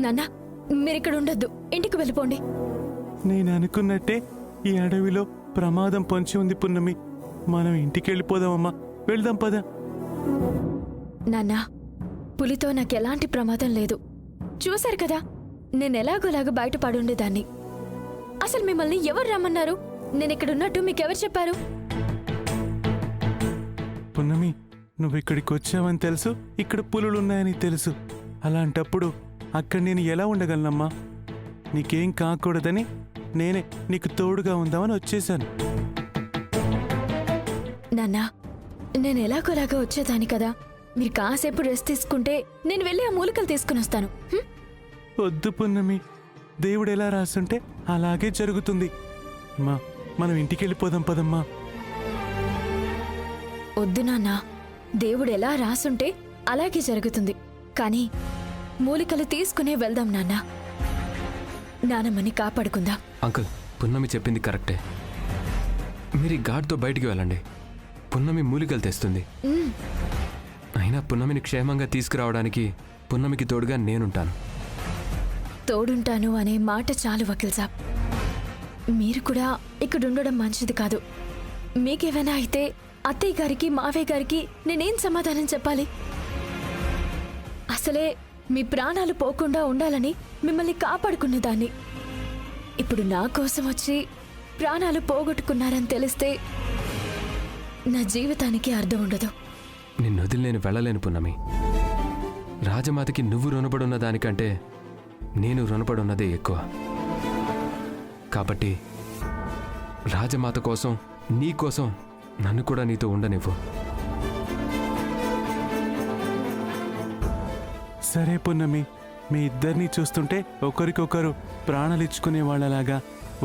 నాన్న, మీరిక్కడ ఉండొద్దు, ఇంటికి వెళ్ళిపోండి. నేను అనుకున్నట్టే ఈ అడవిలో ప్రమాదం పొంచి ఉంది పున్నమి. మనం ఇంటికి వెళ్ళిపోదామమ్మా. వెళ్దాం పద. నాన్న, పులితో నాకెలాంటి ప్రమాదం లేదు. చూశారు కదా, నేనెలాగోలాగా బయట పడుండేదాన్ని. అసలు మిమ్మల్ని ఎవరు రమ్మన్నారు? నేనిక్కడున్నట్టు మీకెవరు చెప్పారు? పున్నమి, నువ్వు ఇక్కడికి వచ్చావని తెలుసు, ఇక్కడ పులులున్నాయని తెలుసు. అలాంటప్పుడు అక్కడ నేను ఎలా ఉండగలనమ్మా? నీకేం కాకూడదని నేనే నీకు తోడుగా ఉందామని వచ్చేశాను. నాన్నా, నేను ఎలాగోలాగా వచ్చేదాన్ని కదా. మీరు కాసేపు రెస్ట్ తీసుకుంటే నేను వెళ్ళి ఆ మూలికలు తీసుకుని వస్తాను. వద్దు పున్నమి, దేవుడు ఎలా రాసుంటే అలాగే జరుగుతుంది. మనం ఇంటికి వెళ్ళిపోదాం పదమ్మా. వద్దు నాన్నా, దేవుడు ఎలా రాసుంటే అలాగే జరుగుతుంది. కానీ మూలికలు తీసుకునే వెళ్దాం నాన్నా. నానమ్మని కాపాడుకుందాం. అంకుల్, పున్నమి చెప్పింది కరెక్టే. మీరు ఈ ఘాట్తో బయటికి వెళ్ళండి. పున్నమి మూలికలు తెస్తుంది. అయినా పున్నమిని క్షేమంగా తీసుకురావడానికి పున్నమికి తోడుగా నేనుంటాను. తోడుంటాను అనే మాట చాలు వకీల్ సాబ్. మీరు కూడా ఇక్కడ ఉండడం మంచిది కాదు. మీకేమైనా అయితే అత్తయ్య గారికి, మావయ్య గారికి నేనేం సమాధానం చెప్పాలి? అసలే మీ ప్రాణాలు పోకుండా ఉండాలని మిమ్మల్ని కాపాడుకున్నదాన్ని. ఇప్పుడు నా కోసం వచ్చి ప్రాణాలు పోగొట్టుకున్నారని తెలిస్తే నా జీవితానికి అర్థం ఉండదు. నిన్ను వదిలి నేను వెళ్ళలేను పున్నమి. రాజమాతకి నువ్వు రుణపడున్న దానికంటే నేను రుణపడున్నదే ఎక్కువ. కాబట్టి రాజమాత కోసం, నీ కోసం నన్ను కూడా నీతో ఉండనివ్వు. సరే పున్నమి, మీ ఇద్దరినీ చూస్తుంటే ఒకరికొకరు ప్రాణాలిచ్చుకునే వాళ్ళలాగా,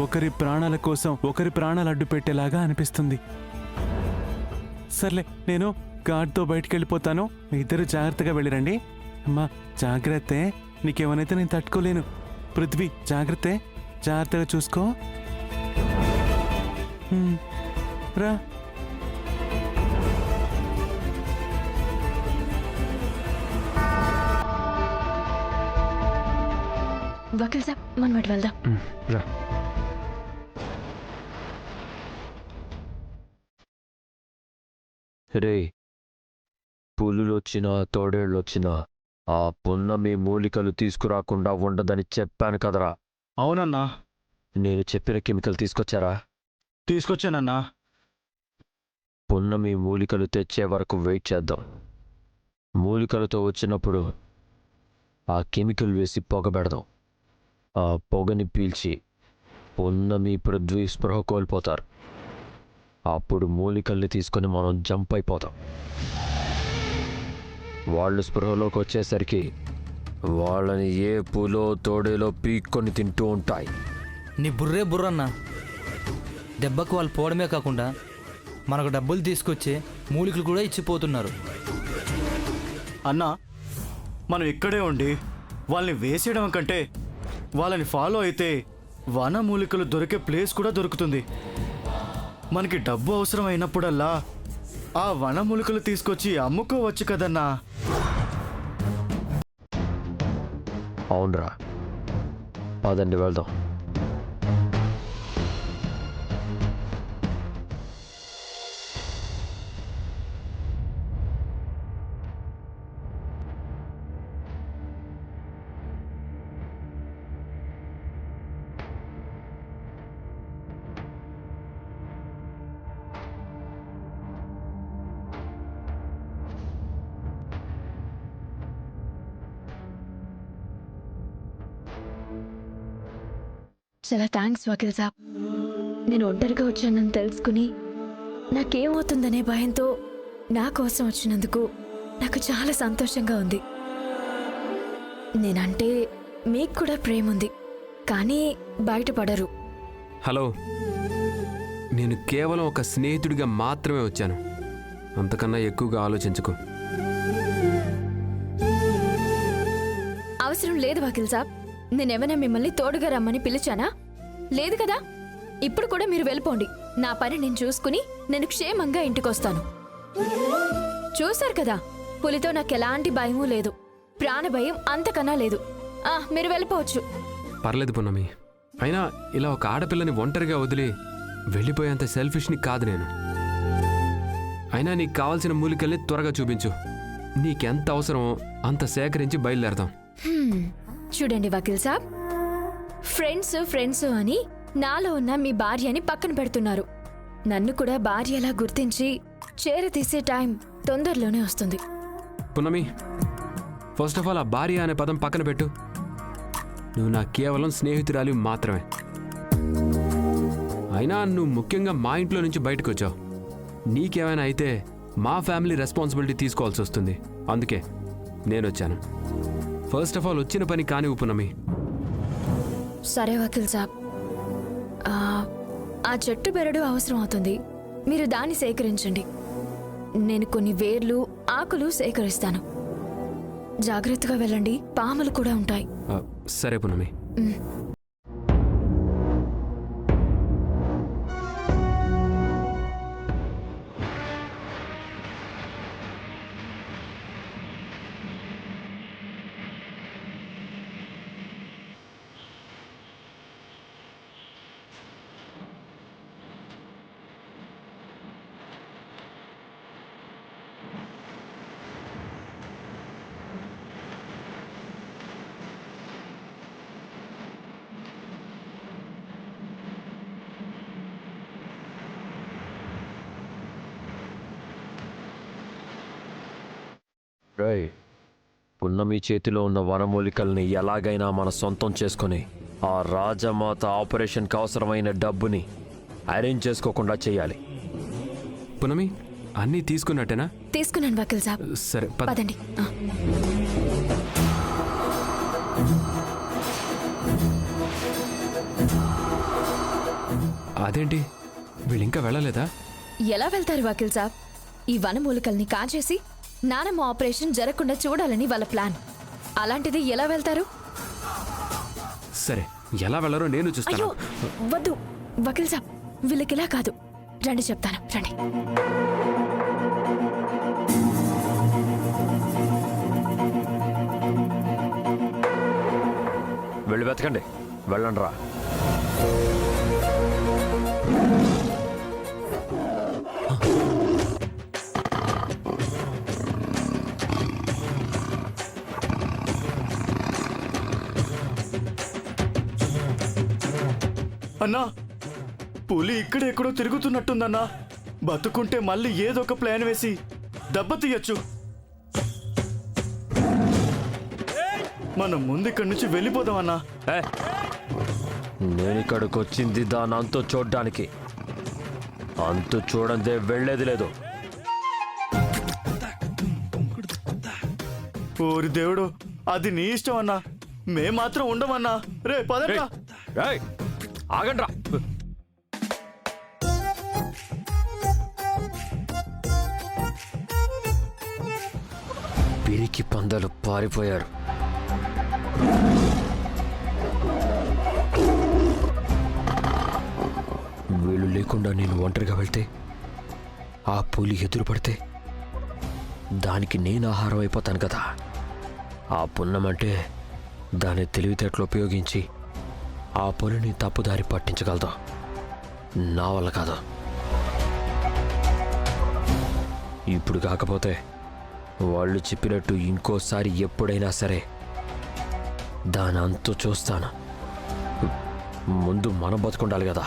ఒకరి ప్రాణాల కోసం ఒకరి ప్రాణాలు అడ్డు పెట్టేలాగా అనిపిస్తుంది. సర్లే, నేను గాడ్తో బయటికి వెళ్ళిపోతాను. మీ ఇద్దరు జాగ్రత్తగా వెళ్ళిరండి. అమ్మా జాగ్రత్తే, నీకేమనైతే నేను తట్టుకోలేను. పృథ్వీ జాగ్రత్తే, జాగ్రత్తగా చూసుకో. రా. వకీల్ సాబ్, మనం అటు వెళ్దాం. రా. రే, పులులొచ్చినా తోడేళ్ళొచ్చినా ఆ పున్నమి మూలికలు తీసుకురాకుండా ఉండదని చెప్పాను కదరా. అవునన్నా. నేను చెప్పిన కెమికల్ తీసుకొచ్చారా? తీసుకొచ్చానన్నా. పున్నమి మూలికలు తెచ్చే వరకు వెయిట్ చేద్దాం. మూలికలతో వచ్చినప్పుడు ఆ కెమికల్ వేసి పొగ పెడదాం. ఆ పొగని పీల్చి పున్నమి, పృథ్వీ స్పృహ కోల్పోతారు. అప్పుడు మూలికల్ని తీసుకొని మనం జంప్ అయిపోతాం. వాళ్ళు స్పృహలోకి వచ్చేసరికి వాళ్ళని ఏ పూలో తోడేలో పీక్కొని తింటూ ఉంటాయి. నీ బుర్రే బుర్రన్నా. దెబ్బకు వాళ్ళు పోవడమే కాకుండా మనకు డబ్బులు తీసుకొచ్చే మూలికలు కూడా ఇచ్చిపోతున్నారు. అన్నా, మనం ఇక్కడే ఉండి వాళ్ళని వేసేయడం కంటే వాళ్ళని ఫాలో అయితే వనమూలికలు దొరికే ప్లేస్ కూడా దొరుకుతుంది. మనకి డబ్బు అవసరం అయినప్పుడల్లా ఆ వనమూలికలు తీసుకొచ్చి అమ్ముకోవచ్చు కదన్నా. అవునరా, పదండి వెళ్దాం. చాలా థ్యాంక్స్ వకీల్ సాబ్. నేను ఒంటరిగా వచ్చానని తెలుసుకుని నాకేమవుతుందనే భయంతో నా కోసం వచ్చినందుకు నాకు చాలా సంతోషంగా ఉంది. నేనంటే మీకు కూడా ప్రేమ ఉంది, కానీ బయటపడరు. హలో, నేను కేవలం ఒక స్నేహితుడిగా మాత్రమే వచ్చాను. అంతకన్నా ఎక్కువగా ఆలోచించకు. అవసరం లేదు వకీల్ సాబ్. నేనేమైనా మిమ్మల్ని తోడుగా రమ్మని పిలిచానా? లేదు కదా. ఇప్పుడు కూడా మీరు వెళ్ళిపోండి. నా పని నేను చూసుకుని నేను క్షేమంగా ఇంటికొస్తాను. చూశారు కదా, పులితో నాకెలాంటి భయమూ లేదు. ప్రాణ భయం అంతకన్నా లేదు. మీరు వెళ్ళిపోవచ్చు. పర్లేదు పున్నమి. అయినా ఇలా ఒక ఆడపిల్లని ఒంటరిగా వదిలి వెళ్ళిపోయేంత సెల్ఫిష్ని కాదు నేను. అయినా నీకు కావాల్సిన మూలికల్ని త్వరగా చూపించు. నీకెంత అవసరమో అంత సేకరించి బయలుదేరదాం. చూడండి వకీల్ సాబ్, ఫ్రెండ్స్ అని నాలో ఉన్న మీ భార్యని పక్కన పెడుతున్నారు. నన్ను కూడా భార్యలా గుర్తించి చేరతీసే టైం తొందరలోనే వస్తుంది. పున్నమి, ఫస్ట్ ఆఫ్ ఆల్ ఆ భార్య అనే పదం పక్కన పెట్టు. నువ్వు నా కేవలం స్నేహితురాలి మాత్రమే. అయినా నువ్వు ముఖ్యంగా మా ఇంట్లో నుంచి బయటకు వచ్చావు. నీకేమైనా అయితే మా ఫ్యామిలీ రెస్పాన్సిబిలిటీ తీసుకోవాల్సి వస్తుంది. అందుకే నేను వచ్చాను. ఫస్ట్ ఆఫ్ ఆల్ వచ్చిన పని కానివ్వు పున్నమి. సరే వకీల్ సాబ్, ఆ చెట్టు బెరడు అవసరం అవుతుంది. మీరు దాన్ని సేకరించండి. నేను కొన్ని వేర్లు ఆకులు సేకరిస్తాను. జాగ్రత్తగా వెళ్ళండి, పాములు కూడా ఉంటాయి. సరే పున్నమి. రేయ్, పున్నమి చేతిలో ఉన్న వనమూలికల్ని ఎలాగైనా మన సొంతం చేసుకొని ఆ రాజమాత ఆపరేషన్కి అవసరమైన డబ్బుని అరేంజ్ చేసుకోకుండా చేయాలి. పున్నమి, అన్నీ తీసుకున్నట్టేనా? తీసుకున్నాను వకీల్ సాబ్. సరే పద. పదండి. అదేంటి, వీళ్ళు ఇంకా వెళ్ళలేదా? ఎలా వెళ్తారు వకీల్ సాబ్? ఈ వనమూలికల్ని కాచేసి నానమ్మ ఆపరేషన్ జరగకుండా చూడాలని వాళ్ళ ప్లాన్. అలాంటిది ఎలా వెళ్తారు? సరే, ఎలా వెళ్ళరో నేను అయ్యో చూస్తాను. వద్దు వకీల్ సాబ్, వీళ్ళకిలా కాదు. రండి చెప్తాను, రండి. వెళ్ళి వెతకండి, వెళ్ళండి రా. అన్నా, పులి ఇక్కడెక్కడో తిరుగుతున్నట్టుందన్నా. బతుకుంటే మళ్ళీ ఏదో ఒక ప్లాన్ వేసి దెబ్బతీయచ్చు. మనం ముందు ఇక్కడి నుంచి వెళ్ళిపోదామన్నా. నేను ఇక్కడికి వచ్చింది దాని అంతు చూడ్డానికి. అంతు చూడందే వెళ్ళేది లేదు. ఓరి దేవుడు, అది నీ ఇష్టం అన్నా. మేం మాత్రం ఉండమన్నా. రే పదరా. ఆగండ్రా. పిరికి పందలు పారిపోయారు. వీళ్ళు లేకుండా నేను ఒంటరిగా వెళ్తే, ఆ పులి ఎదురు పడితే దానికి నేను ఆహారం అయిపోతాను కదా. ఆ పున్నమంటే దాని తెలివితేటలు ఉపయోగించి ఆ పులిని తప్పుదారి పట్టించగలదు. నా వల్ల కాదు. ఇప్పుడు కాకపోతే వాళ్ళు చెప్పినట్టు ఇంకోసారి ఎప్పుడైనా సరే దాని అంతు చూస్తాను. ముందు మనం బతుకుండాలి కదా.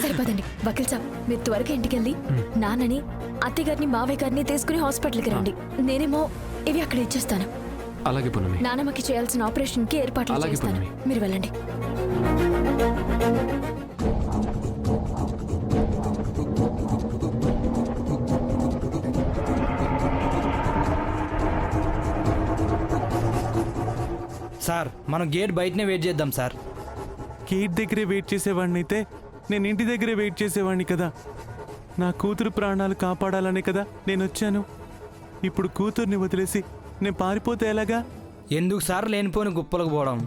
సరిపోదండి వకీల్ సాబ్, మీరు త్వరగా ఇంటికెళ్ళి నాన్నని, అత్తగారిని, మావయ్య గారిని తీసుకుని హాస్పిటల్కి రండి. నేనేమో ఇవి అక్కడ ఇచ్చేస్తాను. అలాగే పున్నమి. నానమ్మకి చేయాల్సిన ఆపరేషన్ కి ఏర్పాట్లు అలాగే చేస్తాను. పున్నమి. మీరు వెళ్ళండి. సార్, మనం గేట్ బయటనే వెయిట్ చేద్దాం సార్. గేట్ దగ్గరే వెయిట్ చేసేవాడిని అయితే నేను ఇంటి దగ్గరే వెయిట్ చేసేవాడిని కదా. నా కూతురు ప్రాణాలు కాపాడాలనే కదా నేను వచ్చాను. ఇప్పుడు కూతుర్ని వదిలేసి నేను పారిపోతే ఎలాగా? ఎందుకు సార్ లేనిపోని గుప్పలకు పోవడం?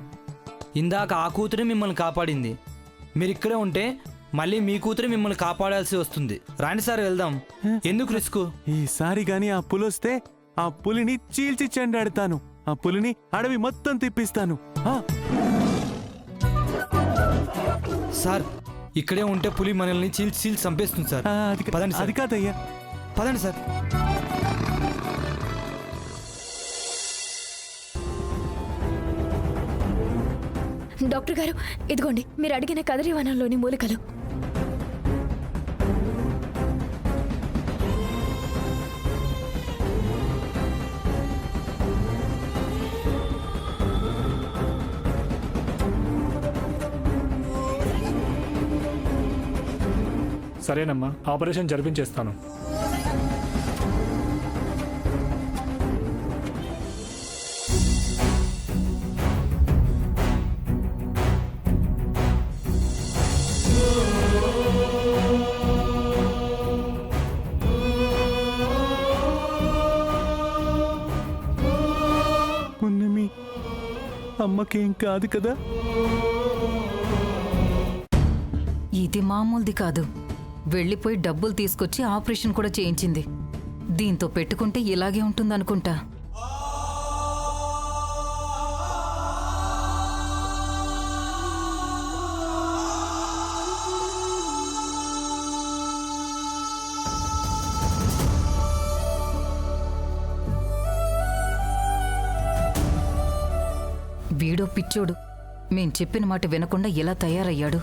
ఇందాక ఆ కూతురే మిమ్మల్ని కాపాడింది. మీరు ఇక్కడే ఉంటే మళ్ళీ మీ కూతురు మిమ్మల్ని కాపాడాల్సి వస్తుంది. రాండి సార్ వెళ్దాం. ఎందుకు రిస్క్? ఈసారి గాని ఆ పులొస్తే ఆ పులిని చీల్చి చెండాడుతాను. ఆ పులిని అడవి మొత్తం తిప్పిస్తాను. ఆ, సార్ ఇక్కడే ఉంటే పులి మనల్ని చీల్చి చంపేస్తుంది సార్. పదండి సార్. అది కాదయ్యా. పదండి సార్. డాక్టర్ గారు, ఇదిగోండి మీరు అడిగిన కదరి వనంలోని మూలికలు. సరేనమ్మా, ఆపరేషన్ జరిపించేస్తాను. పున్నమి, అమ్మకేం కాదు కదా? ఇది మామూలుది కాదు. వెళ్ళిపోయి డబ్బులు తీసుకొచ్చి ఆపరేషన్ కూడా చేయించింది. దీంతో పెట్టుకుంటే ఇలాగే ఉంటుందనుకుంటా. వీడో పిచ్చోడు. మేం చెప్పిన మాట వినకుండా ఎలా తయారయ్యాడు.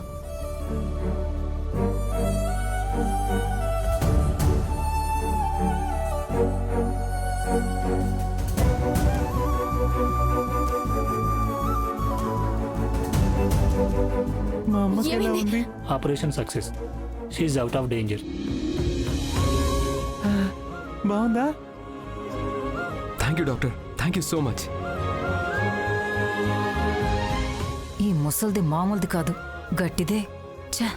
మా అమ్మకి ఎలా ఏమైంది? ఉంది? Operation success. She out of danger. బాగుందా? Thank you doctor, thank you so much. ఈ ముసల్ది మామూలుది కాదు, గట్టిదే. ఛా,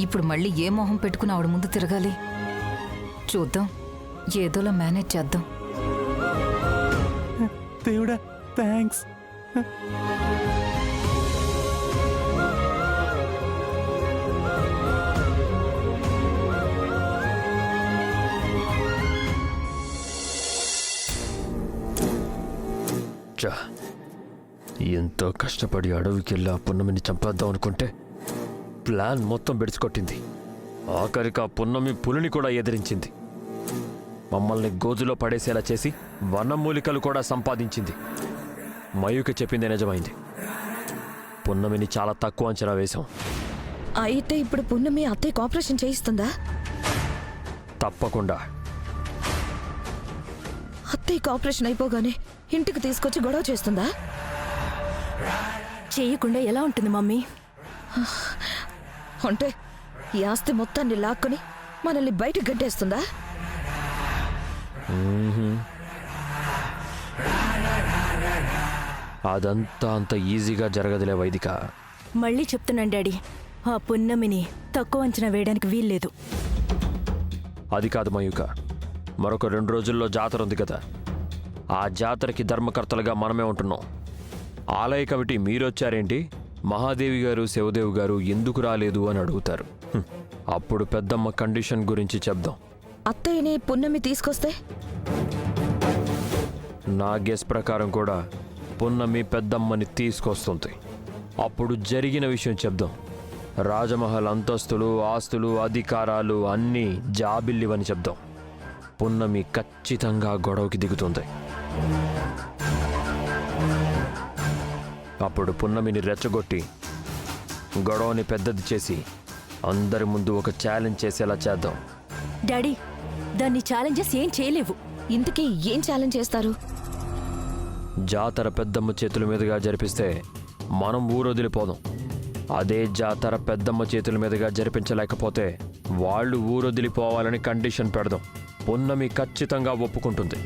ఇప్పుడు మళ్ళీ ఏ మొహం పెట్టుకుని ఆవిడ ముందు తిరగాలి? చూద్దాం, ఏదోలా మేనేజ్ చేద్దాం. దేవుడా, థ్యాంక్స్. చా, ఎంతో కష్టపడి అడవికెళ్ళి ఆ పున్నమిని చంపేద్దాం అనుకుంటే ప్లాన్ మొత్తం బెడిచికొట్టింది. ఆఖరికి ఆ పున్నమి పులిని కూడా ఎదిరించింది. మమ్మల్ని గోజులో పడేసేలా చేసి వనమూలికలు కూడా సంపాదించింది. మయూకి చెప్పిందే నిజమైంది. పున్నమిని చాలా తక్కువ అంచనా వేశాం. అయితే ఇప్పుడు పున్నమి అత్తయ్య ఆపరేషన్ చేయిస్తుందా? తప్పకుండా. అత్తయ్య ఆపరేషన్ అయిపోగానే ఇంటికి తీసుకొచ్చి గొడవ చేస్తుందా? చేయకుండా ఎలా ఉంటుంది మమ్మీ? అంటే ఈ ఆస్తి మొత్తాన్ని లాక్కొని మనల్ని బయటకు గడ్డేస్తుందా? అదంతా అంత ఈజీగా జరగదులే వైదిక. మళ్ళీ చెప్తున్నాను డాడీ, ఆ పున్నమిని తక్కువ అంచనా వేయడానికి వీల్లేదు. అది కాదు మయూక, మరొక 2 రోజుల్లో జాతర ఉంది కదా. ఆ జాతరకి ధర్మకర్తలుగా మనమే ఉంటున్నాం. ఆలయ కమిటీ మీరొచ్చారేంటి, మహాదేవి గారు శివదేవి గారు ఎందుకు రాలేదు అని అడుగుతారు. అప్పుడు పెద్దమ్మ కండిషన్ గురించి చెప్దాం. అత్తయ్యని పున్నమి తీసుకొస్తే? నా గెస్ ప్రకారం కూడా పున్నమి పెద్దమ్మని తీసుకొస్తుంది. అప్పుడు జరిగిన విషయం చెప్దాం. రాజమహల్ అంతస్తులు, ఆస్తులు, అధికారాలు అన్నీ జాబిల్లివని చెప్దాం. పున్నమి ఖచ్చితంగా గొడవకి దిగుతుంది. అప్పుడు పున్నమిని రెచ్చగొట్టి గొడవని పెద్దది చేసి అందరి ముందు ఒక ఛాలెంజ్ చేసేలా చేద్దాం. డాడీ, దాన్ని ఛాలెంజెస్ ఏం చేయలేవు. ఇంతకీ ఏం ఛాలెంజ్ చేస్తారు? జాతర పెద్దమ్మ చేతుల మీదుగా జరిపిస్తే మనం ఊరొదిలిపోదాం. అదే జాతర పెద్దమ్మ చేతుల మీదుగా జరిపించలేకపోతే వాళ్ళు ఊరొదిలిపోవాలని కండిషన్ పెడదాం. పున్నమి ఖచ్చితంగా ఒప్పుకుంటుంది.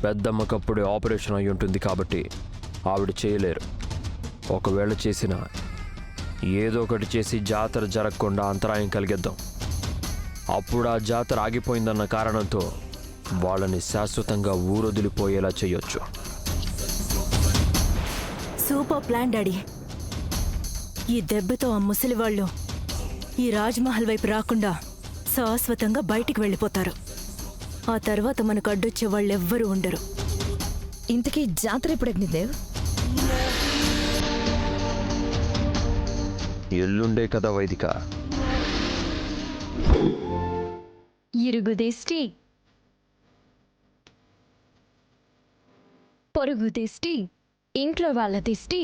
పెద్దమ్మకప్పుడు ఆపరేషన్ అయి ఉంటుంది కాబట్టి ఆవిడ చేయలేరు. ఒకవేళ చేసినా ఏదో ఒకటి చేసి జాతర జరగకుండా అంతరాయం కలిగిద్దాం. అప్పుడు ఆ జాతర ఆగిపోయిందన్న కారణంతో వాళ్ళని శాశ్వతంగా ఊరొదిలిపోయేలా చేయొచ్చు. Super plan daddy. ఈ దెబ్బతో ఆ ముసలివాళ్ళు ఈ రాజ్మహల్ వైపు రాకుండా శాశ్వతంగా బయటికి వెళ్ళిపోతారు. ఆ తర్వాత మనకు అడ్డొచ్చే వాళ్ళెవ్వరూ ఉండరు. ఇంతకీ జాతర ఎప్పుడు అగ్నిదేవ్? ఎల్లుండే కదా వైదిక. ఇరుగు దిష్టి, పొరుగు దిష్టి, ఇంట్లో వాళ్ళ దిష్టి,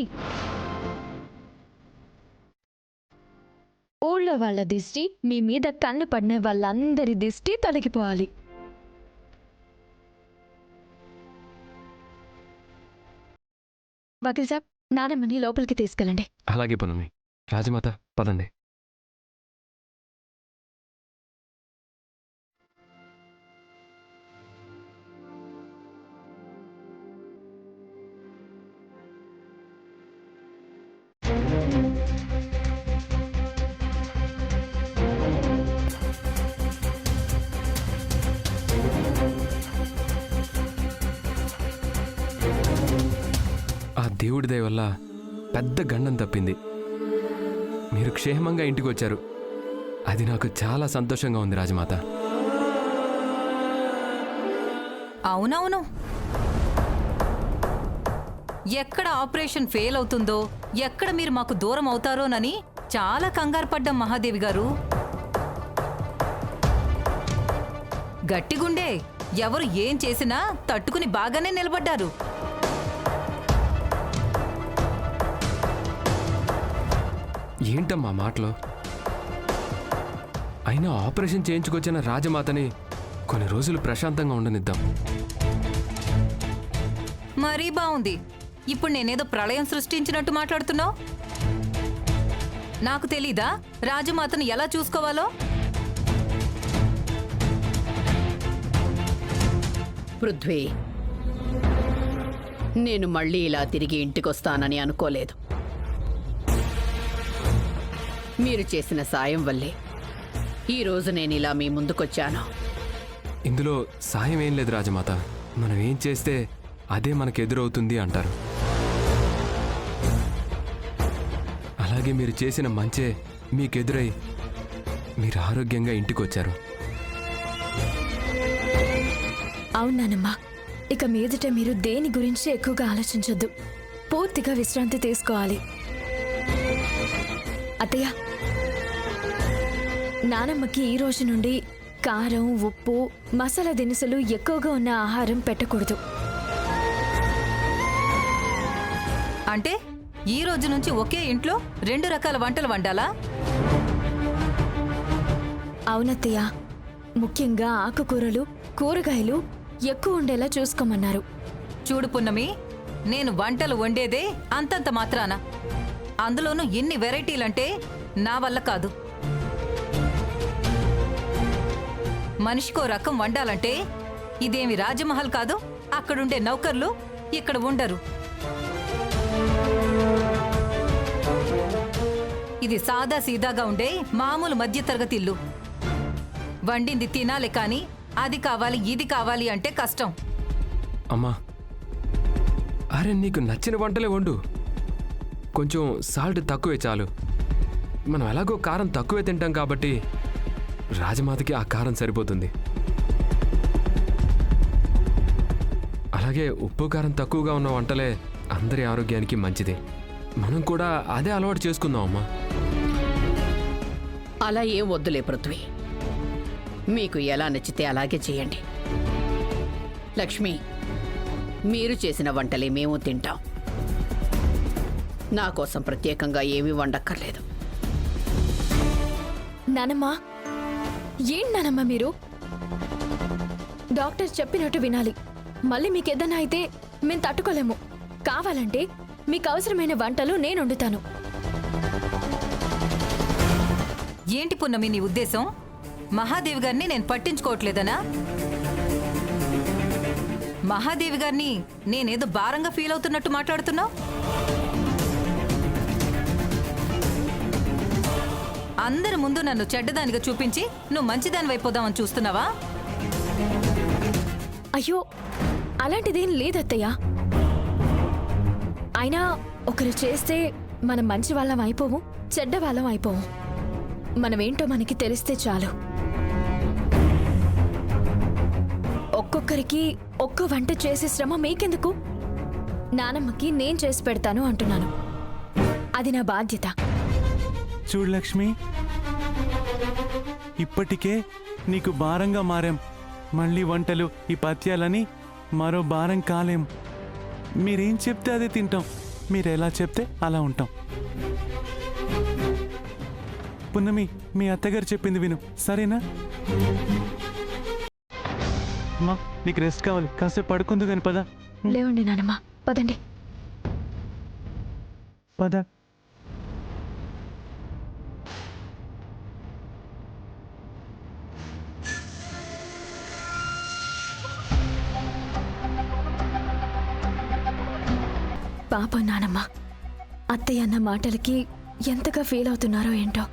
ఊళ్ళో వాళ్ళ దిష్టి, మీ మీద కన్ను పడిన వాళ్ళందరి దిష్టి తొలగిపోవాలి. వకీల్ సాబ్, నానమ్మని లోపలికి తీసుకెళ్ళండి. అలాగే పున్నమి. రాజమాత పదండి. ఆ దేవుడి దయ వల్ల పెద్ద గండం తప్పింది. మీరు క్షేమంగా ఇంటికి వచ్చారు. అది నాకు చాలా సంతోషంగా ఉంది రాజమాత. అవునవును. ఎక్కడ ఆపరేషన్ ఫెయిల్ అవుతుందో, ఎక్కడ మీరు మాకు దూరం అవుతారోనని చాలా కంగారు పడ్డాం మహాదేవి గారు. గట్టిగుండే ఎవరు ఏం చేసినా తట్టుకుని బాగానే నిలబడ్డారు. ఏంటమ్మా మాటలు? అయినా ఆపరేషన్ చేయించుకొచ్చిన రాజమాతని కొన్ని రోజులు ప్రశాంతంగా ఉండనిద్దాం. మరీ బాగుంది. ఇప్పుడు నేనేదో ప్రళయం సృష్టించినట్టు మాట్లాడుతున్నావు. నాకు తెలీదా రాజమాతను ఎలా చూసుకోవాలో? పృథ్వీ, నేను మళ్ళీ ఇలా తిరిగి ఇంటికొస్తానని అనుకోలేదు. మీరు చేసిన సాయం వల్లే ఈరోజు నేను ఇలా మీ ముందుకొచ్చాను. ఇందులో సాయం ఏం లేదు రాజమాత. మనం ఏం చేస్తే అదే మనకు ఎదురవుతుంది అంటారు. అలాగే మీరు చేసిన మంచే మీకెదురై మీరు ఆరోగ్యంగా ఇంటికి వచ్చారు. అవునానమ్మా, ఇక మీదట మీరు దేని గురించి ఎక్కువగా ఆలోచించొద్దు. పూర్తిగా విశ్రాంతి తీసుకోవాలి. అత్తయ్య, నానమ్మకి ఈ రోజు నుండి కారం, ఉప్పు, మసాలా దినుసులు ఎక్కువగా ఉన్న ఆహారం పెట్టకూడదు. అంటే ఈ రోజు నుంచి ఒకే ఇంట్లో 2 రకాల వంటలు వండాలా? అవునత్తయ్య, ముఖ్యంగా ఆకుకూరలు, కూరగాయలు ఎక్కువ ఉండేలా చూసుకోమన్నారు. చూడు పున్నమి, నేను వంటలు వండేదే అంతంత మాత్రాన. అందులోనూ ఎన్ని వెరైటీలంటే నా వల్ల కాదు. మనిషికో రకం వండాలంటే ఇదేమి రాజమహల్ కాదు. అక్కడుండే నౌకర్లు ఇక్కడ ఉండరు. ఇది సాదా సీదాగా ఉండే మామూలు మధ్యతరగతి ఇల్లు. వండింది తినాలి కానీ అది కావాలి ఇది కావాలి అంటే కష్టం. అమ్మా, అరే నీకు నచ్చిన వంటలే వండు. కొంచెం సాల్ట్ తక్కువే చాలు. మనం ఎలాగో కారం తక్కువే తింటాం కాబట్టి రాజమాతకి ఆ కారం సరిపోతుంది. అలాగే ఉప్పు కారం తక్కువగా ఉన్న వంటలే అందరి ఆరోగ్యానికి మంచిది. మనం కూడా అదే అలవాటు చేసుకుందాం అమ్మా. అలా ఏం వద్దులే పృథ్వీ, మీకు ఎలా నచ్చితే అలాగే చేయండి. లక్ష్మి, మీరు చేసిన వంటలే మేము తింటాం. నా కోసం ప్రత్యేకంగా ఏమీ వండక్కర్లేదు. నానమ్మా, ఏం నానమ్మ మీరు? డాక్టర్ చెప్పినట్టు వినాలి. మళ్ళీ మీకేదన్నా అయితే మేము తట్టుకోలేము. కావాలంటే మీకు అవసరమైన వంటలు నేను వండుతాను. ఏంటి పున్నమి నీ ఉద్దేశం? మహాదేవి గారిని నేను పట్టించుకోవట్లేదనా? మహాదేవి గారిని నేనేదో భారంగా ఫీల్ అవుతున్నట్టు మాట్లాడుతున్నావు. అందరి ముందు నన్ను చెడ్డదానిగా చూపించి నువ్వు మంచిదాని వైపోదామని చూస్తున్నావా? అయ్యో, అలాంటిదేం లేదత్తయ్యా. అయినా ఒకరు చేస్తే మనం మంచి వాళ్ళం అయిపోము, చెడ్డ వాళ్ళం అయిపోము. మనమేంటో మనకి తెలిస్తే చాలు. ఒక్కొక్కరికి ఒక్క వంట చేసే శ్రమ మీకెందుకు? నానమ్మకి నేను చేసి పెడతాను అంటున్నాను. అది నా బాధ్యత. చూడు లక్ష్మి, ఇప్పటికే నీకు భారంగా మారాం. మళ్ళీ వంటలు, ఈ పథ్యాలని మరో భారం కాలేం. మీరేం చెప్తే అదే తింటాం, మీరు ఎలా చెప్తే అలా ఉంటాం. పున్నమి, మీ అత్తగారు చెప్పింది విను, సరేనా? అమ్మా, నీకు రెస్ట్ కావాలి, కాసేపు పడుకుందు కాని పద. లేవండి నానమ్మ, పదండి. పద. పాప నానమ్మ, అత్తయ్య అన్న మాటలకి ఎంతగా ఫీల్ అవుతున్నారో ఏంటో.